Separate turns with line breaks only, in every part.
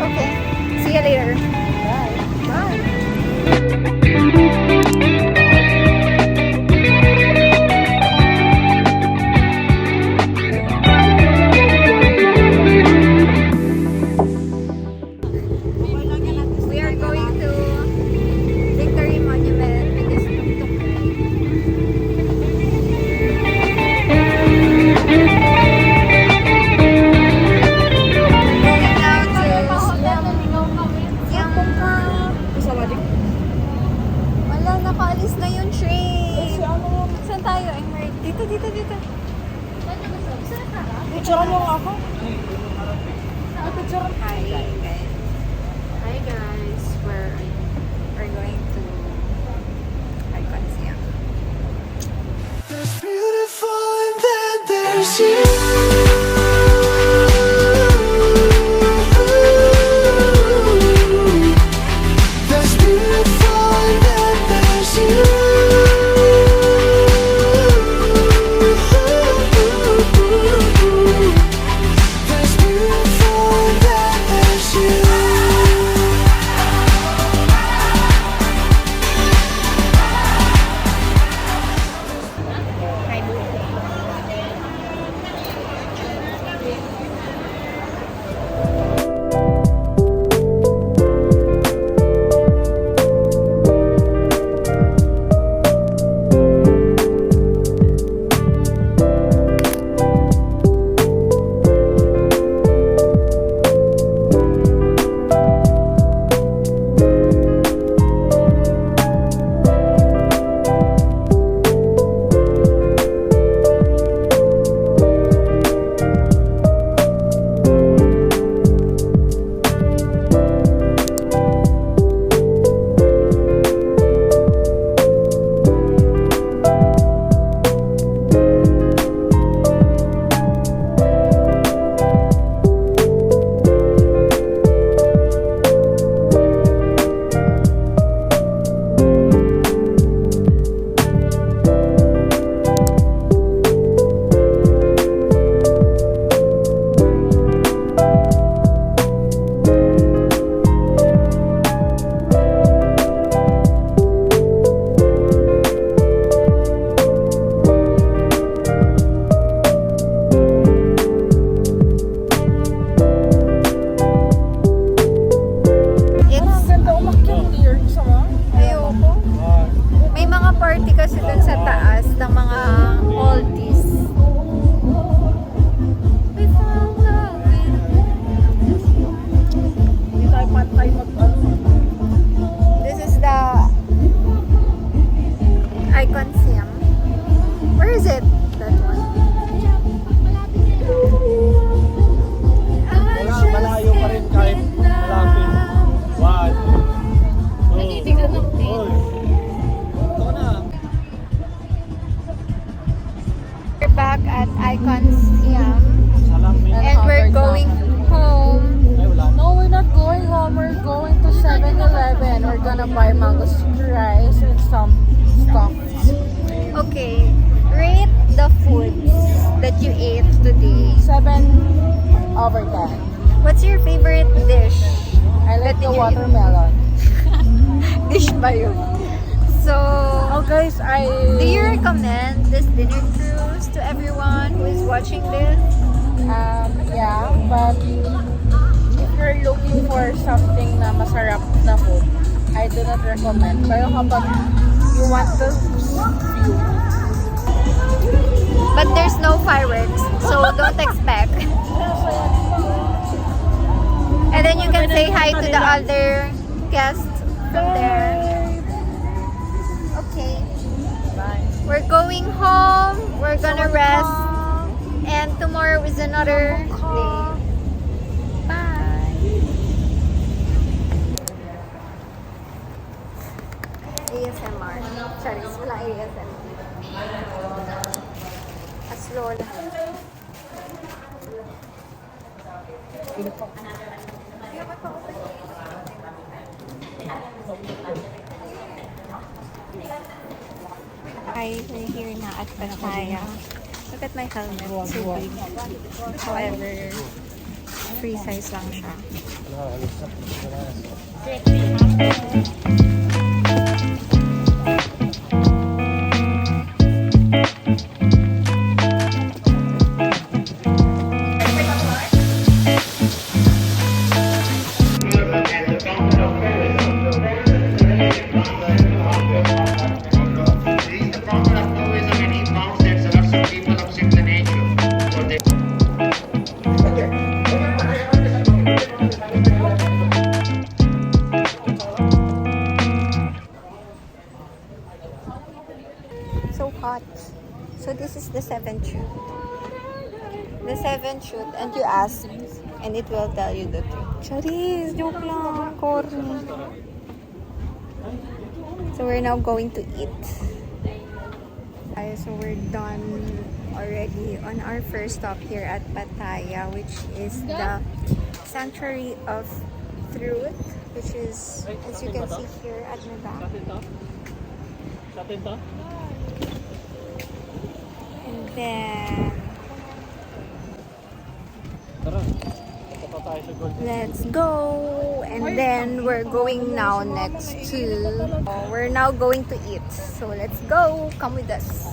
Okay. See you later.
Bye.
Bye. We are going to Victory Monument because tuk-tuk ride. Going now to Wala, nakaalis na yung train. Saan tayo, Emer? Dito.
Picture mo ako.
Hi guys. Hi guys. We're going to Icon Siam.
There's beautiful and then there's you. There's beautiful and then there's you. There's beautiful and then there's you.
Hi, Boo. It's
Ganda umakyat dear. Gusto mo?
ayoko. May mga party kasi dun sa taas ng mga oldies. We found love in
Hindi tayo pantay
This is the Icon Siam. Where is it? That one.
Malayo pa rin kahit malapit. One. Nagtitignan ng tape. Ito na.
We're back at Icon Siam
Salam min.
and we're going home.
Ay, wala.
No, we're not going home. We're going to 7-Eleven. We're gonna buy mango sticky rice and some stuff.
Okay, rate the foods that you ate today.
7/10.
What's your favorite dish?
I like
That
the
you eat.
watermelon.
Dish ba yun? So,
Oh guys,
do you recommend this dinner cruise to everyone who is watching this?
yeah, but if you're looking for something na masarap na food, I do not recommend. Pero kapag you want to view,
But there's no fireworks, so don't expect. And then you can say hi to the other guests from there. Okay.
bye.
We're going home. We're gonna rest. And tomorrow is another day. Bye. ASMR. Sorry, wala ASMR. As Lola. Hi, we're here na at Pattaya. Look at my helmet. So big. However, free size lang siya.
The problem of tourism and inbound, there's lots of people observe the nature. For the
So hot. So this is the 7th shoot. The 7th shoot, and you ask, and it will tell you the truth. Charis, joke lang, corny. So we're now going to eat. So we're done already on our first stop here at Pattaya, which is the Sanctuary of Truth, which is, as you can see here at my back.
Sa atin to?
And then,
Tara. Punta tayo sa Golden.
let's go. And then we're going now next to, we're now going to eat. So let's go. Come with us.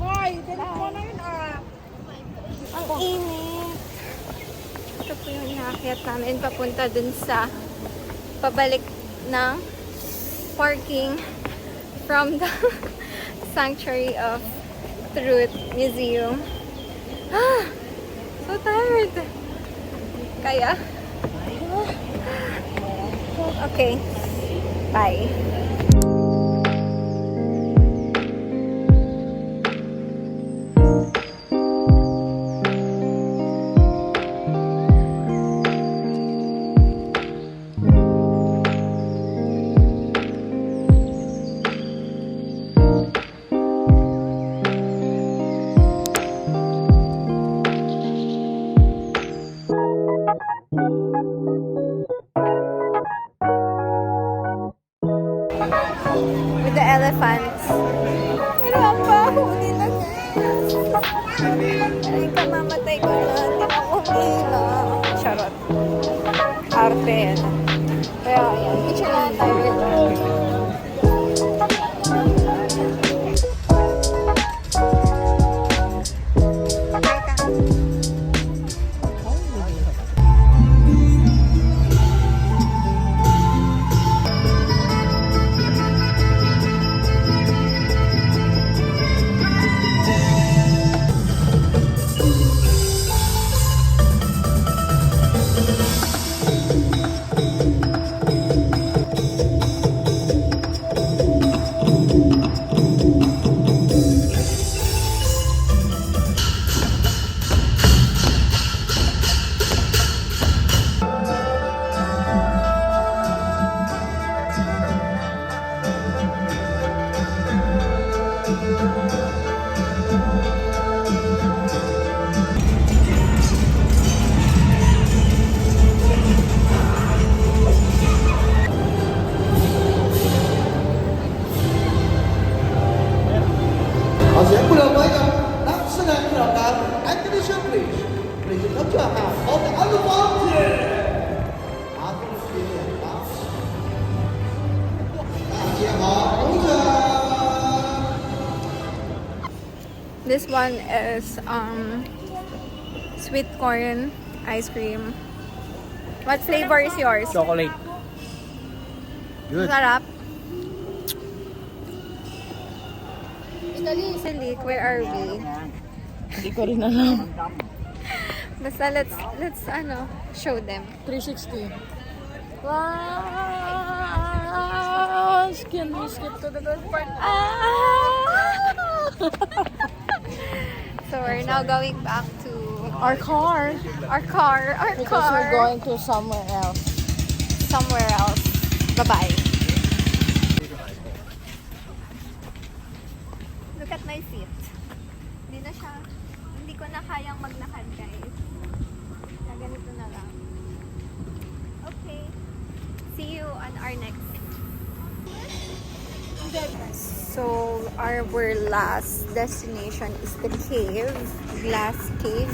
Hoy, dalawa na yun ah.
Ang init. Ito po yung inakyat namin papunta dun sa pabalik ng parking from the Sanctuary of Truth Museum. Ah, so tired. Kaya? Okay. Bye. With the elephants. Pero ang baho nila, guys. Ay, kamamatay ko na. Hindi na kumila. Charot. Arte yan. Kaya, ayan. Picture na tayo. This one is sweet corn ice cream. What flavor is yours?
Chocolate. Good.
Sarap. Italy, where are we?
Hindi ko rin alam.
Basta let's show them.
360. Wow! Can we skip to the third part?
So we're now going back to
Our car.
Our
Because we're
car.
going to somewhere else.
Somewhere else. Bye-bye. Look at my feet. Hindi ko na kayang maglakad, guys. Na ganito na lang. Okay. See you on our next. So, our last destination is the cave. Glass Cave.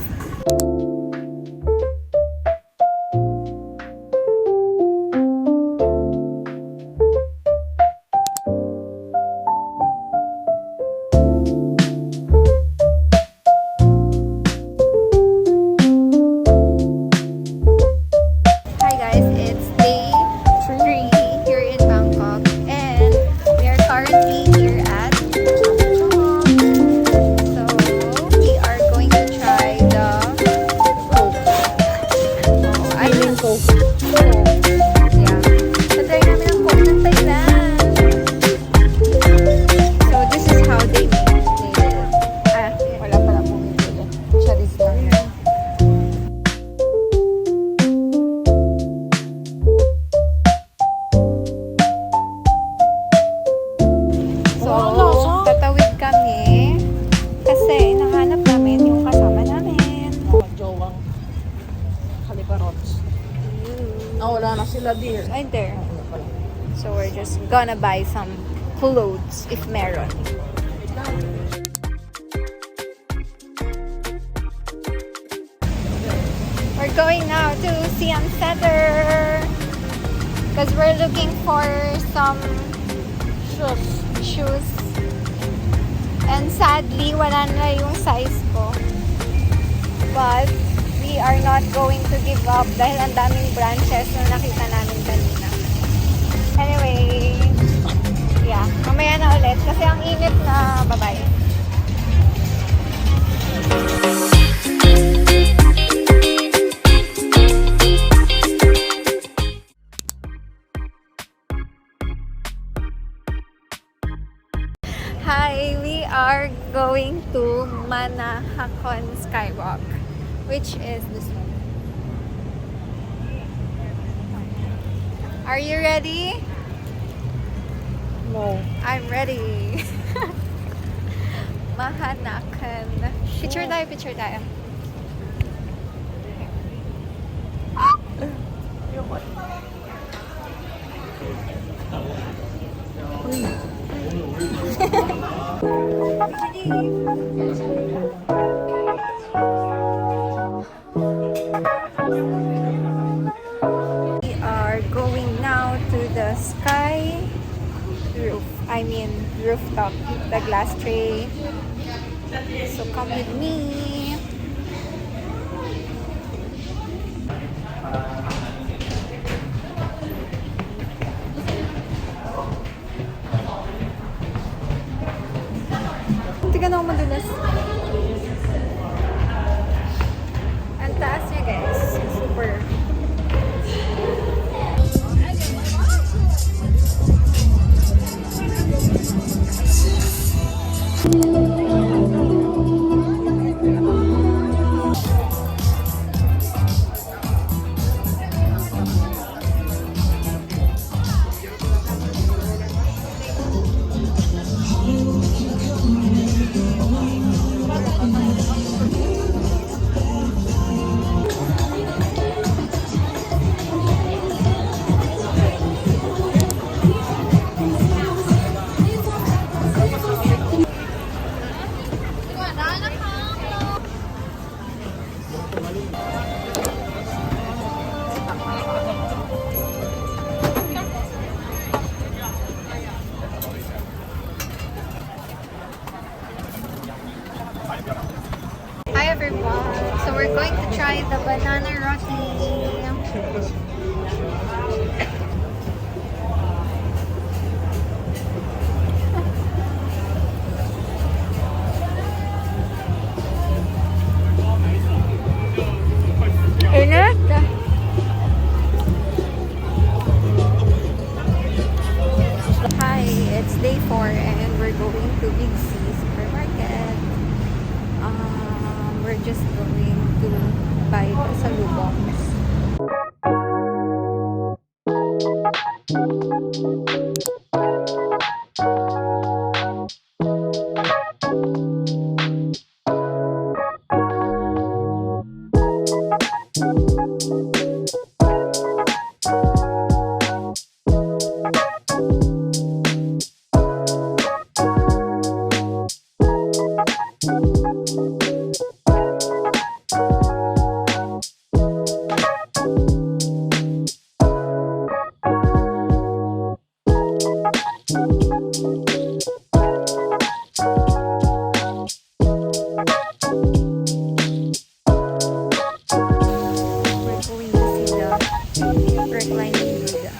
na sila, dear.
Right there. So we're just gonna buy some clothes if meron. We're going now to Siam Center because we're looking for some shoes. And sadly, wala na yung size ko. But we are not going to give up dahil ang daming branches na nakita namin kanina. Anyway, yeah, mamaya na ulit kasi ang init na. Bye-bye. Hi, we are going to Manahakon Skywalk, which is this one. Are you ready?
No.
I'm ready. Mahanakan. Picture tayo, picture tayo. We are going now to the sky roof. I mean rooftop, the glass tray. So come with me. Hindi ka na ako madulas. Ang taas niya guys. Super. Hi everyone! So we're going to try the banana roti. Init! Hi, it's day 4 and we're going to Big C Supermarket. We're just going to buy pasalubongs. Reclining Buddha.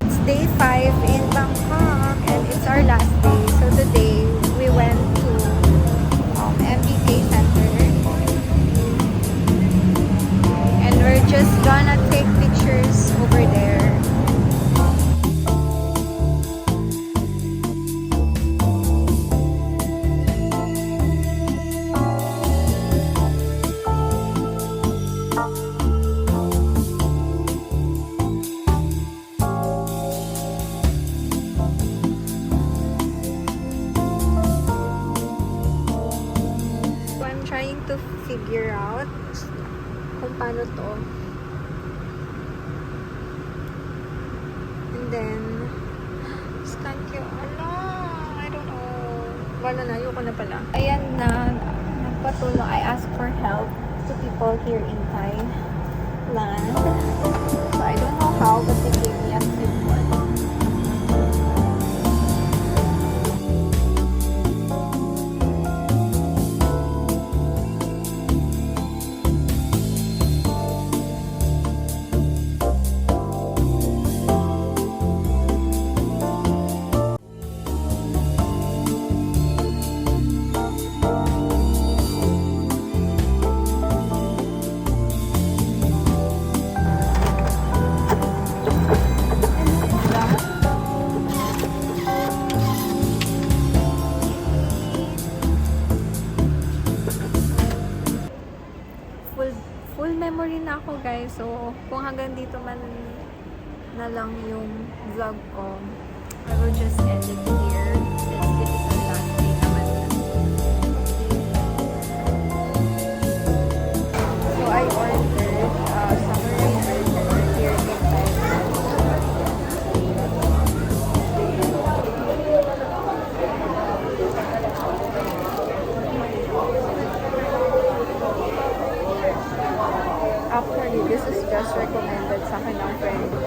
It's day 5 in Bangkok and it's our last day. So today we went to MBK Center and we're just gonna take pictures over there. then scan ko. Ala, I don't know. Wala na, ayoko na pala. Ayan na, nagpatulong. I asked for help to people here in Thailand. So I don't know how, but they gave me a tip one. Full memory na ako, guys. So, kung hanggang dito man na lang yung vlog ko, I will just end it here since this is our last day naman. So, I ordered samurai burger here in Thailand. Actually, this is just recommended sa akin ng friend ko.